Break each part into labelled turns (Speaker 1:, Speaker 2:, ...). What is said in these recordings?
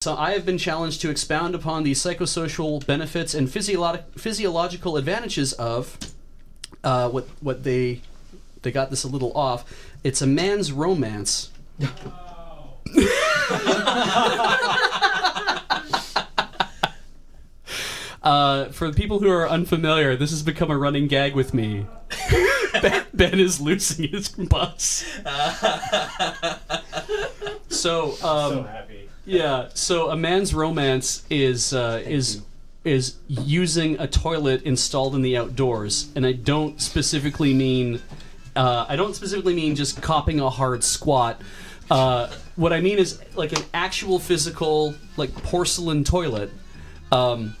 Speaker 1: So I have been challenged to expound upon the psychosocial benefits and physiological advantages of what they got this a little off. It's a man's romance. For the people who are unfamiliar, this has become a running gag with me. Ben is losing his bus. So
Speaker 2: happy.
Speaker 1: Yeah, so a man's romance is using a toilet installed in the outdoors, and I don't specifically mean just copping a hard squat. What I mean is like an actual physical, like porcelain toilet, and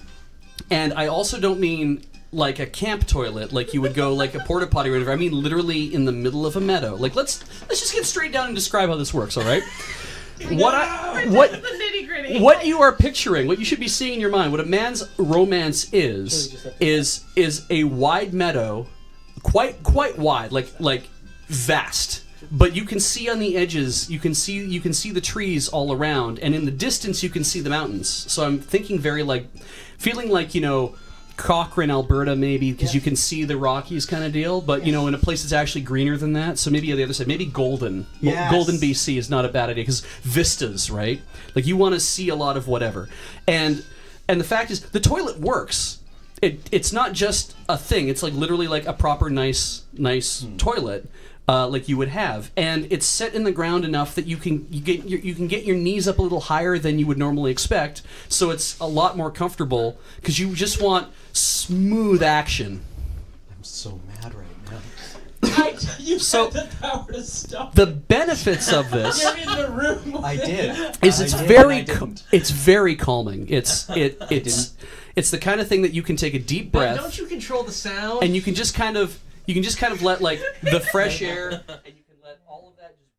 Speaker 1: I also don't mean like a camp toilet, like you would go like a porta potty or whatever. I mean literally in the middle of a meadow. Like let's just get straight down and describe how this works. All right. What you are picturing, what you should be seeing in your mind, what a man's romance is a wide meadow, quite wide, like vast. But you can see on the edges, you can see the trees all around, and in the distance you can see the mountains. So I'm thinking feeling like, you know, Cochrane, Alberta, maybe, because you can see the Rockies kind of deal, but you know, in a place that's actually greener than that. So maybe on the other side, maybe Golden.
Speaker 3: Yes.
Speaker 1: Golden, BC is not a bad idea because vistas, right? Like you want to see a lot of whatever. And the fact is, the toilet works. It's not just a thing. It's like literally like a proper nice toilet. Like you would have, and it's set in the ground enough that you can get your knees up a little higher than you would normally expect, so it's a lot more comfortable because you just want smooth action.
Speaker 3: I'm so mad right now.
Speaker 2: You had the power to stop.
Speaker 1: The benefits of this.
Speaker 2: You're in the room.
Speaker 3: I did.
Speaker 1: It's very calming. It's the kind of thing that you can take a deep breath.
Speaker 2: Don't you control the sound?
Speaker 1: And you can just kind of let like the fresh air, and you can let all of that just.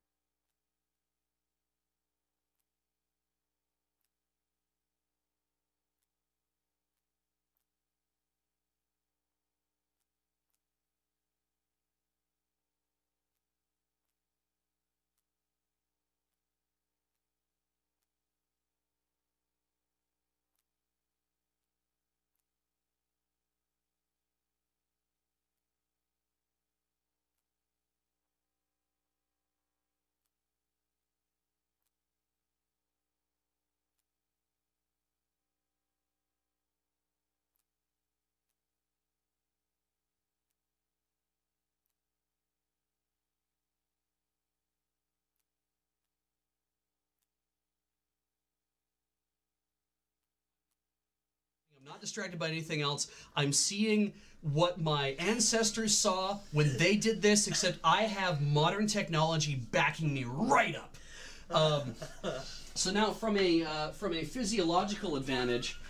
Speaker 1: I'm not distracted by anything else. I'm seeing what my ancestors saw when they did this, except I have modern technology backing me right up. So now, from a physiological advantage,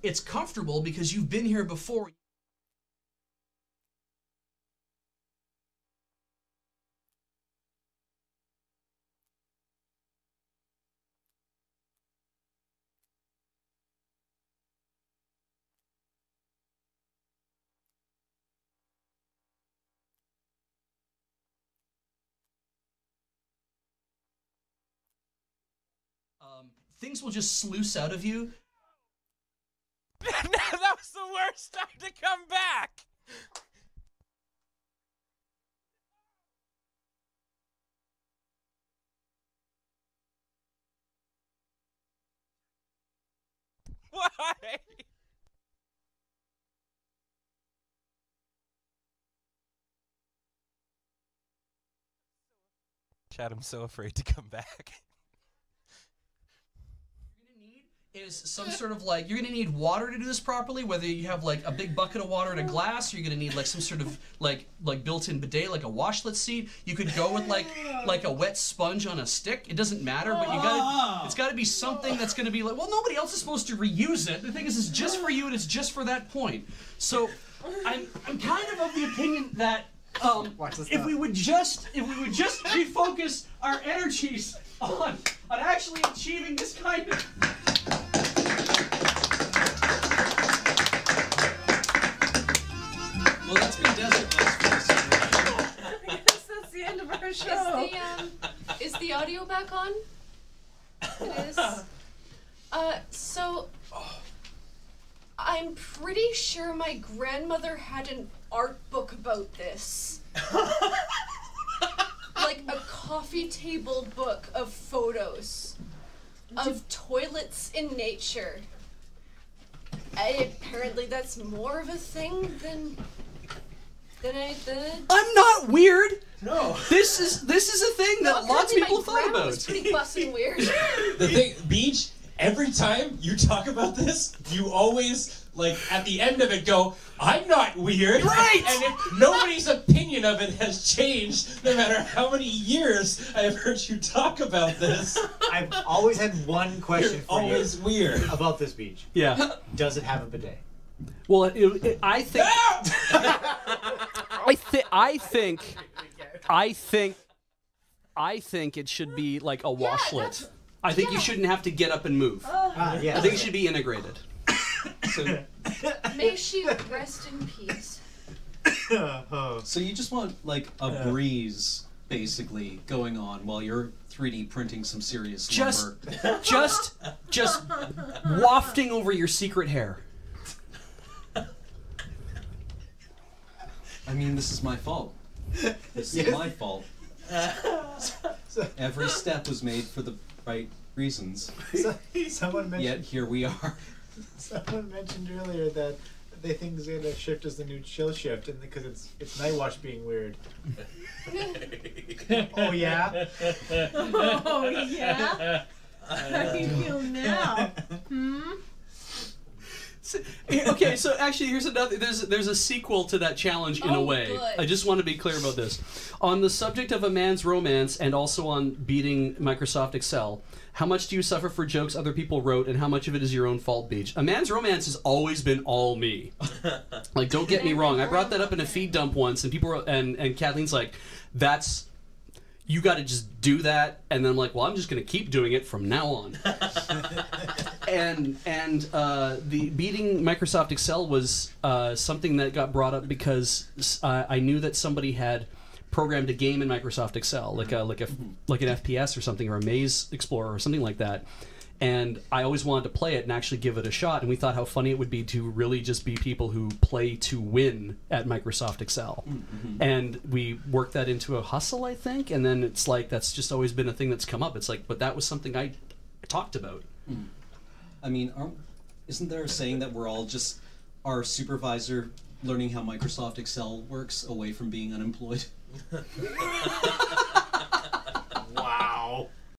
Speaker 1: it's comfortable because you've been here before. Things will just sluice out of you.
Speaker 4: That was the worst time to come back! Why? Chad, I'm so afraid to come back.
Speaker 1: Is some sort of like, you're gonna need water to do this properly, whether you have like a big bucket of water in a glass, or you're gonna need like some sort of like built-in bidet, like a washlet seat. You could go with like a wet sponge on a stick. It doesn't matter, but it's gotta be something that's gonna be like, well, nobody else is supposed to reuse it. The thing is, it's just for you and it's just for that point. So I'm kind of the opinion that if we would just refocus our energies on actually achieving this kind of. Well, that's been Desert Bus for this evening.
Speaker 5: I guess that's the end of our show.
Speaker 6: Is the audio back on? It is.
Speaker 5: I'm pretty sure my grandmother had an art book about this. Like a coffee table book of photos of toilets in nature. Apparently that's more of a thing than I thought.
Speaker 1: I'm not weird.
Speaker 2: No.
Speaker 1: This is a thing that lots of people have thought about.
Speaker 5: It's pretty bussin' weird.
Speaker 2: The thing, Beach, every time you talk about this, you always, like, at the end of it go, I'm not weird.
Speaker 1: Right!
Speaker 2: And if nobody's opinion of it has changed, no matter how many years I've heard you talk about this,
Speaker 6: I've always had one question
Speaker 2: you're
Speaker 6: for you
Speaker 2: always weird.
Speaker 6: about this beach.
Speaker 1: Yeah.
Speaker 6: Does it have a bidet?
Speaker 1: Well, I think. I think it should be like a washlet. I think you shouldn't have to get up and move.
Speaker 6: Yeah.
Speaker 1: I think it should be integrated. So,
Speaker 5: May she rest in peace.
Speaker 3: So you just want like a breeze, basically, going on while you're 3D printing some serious lumber.
Speaker 1: just wafting over your secret hair.
Speaker 3: I mean, this is my fault. This is my fault. Every step was made for the right reasons.
Speaker 6: Someone mentioned.
Speaker 3: Yet here we are.
Speaker 6: Someone mentioned earlier that they think Zeta shift is the new chill shift, and because it's night watch being weird. Oh yeah.
Speaker 5: Oh yeah? How do you feel now?
Speaker 1: Okay, so actually, here's another. There's a sequel to that challenge in a way.
Speaker 5: Good.
Speaker 1: I just want to be clear about this. On the subject of a man's romance, and also on beating Microsoft Excel, how much do you suffer for jokes other people wrote, and how much of it is your own fault, Beach? A man's romance has always been all me. Like, don't get me wrong. I brought that up in a feed dump once, and people were, and Kathleen's like, "That's." You got to just do that, and then I'm like, well, I'm just going to keep doing it from now on. and the beating Microsoft Excel was something that got brought up because I knew that somebody had programmed a game in Microsoft Excel, like an FPS or something, or a Maze Explorer or something like that. And I always wanted to play it and actually give it a shot. And we thought how funny it would be to really just be people who play to win at Microsoft Excel. Mm-hmm. And we worked that into a hustle, I think. And then it's like, that's just always been a thing that's come up. It's like, but that was something I talked about.
Speaker 3: Mm. I mean, isn't there a saying that we're all just our supervisor learning how Microsoft Excel works away from being unemployed?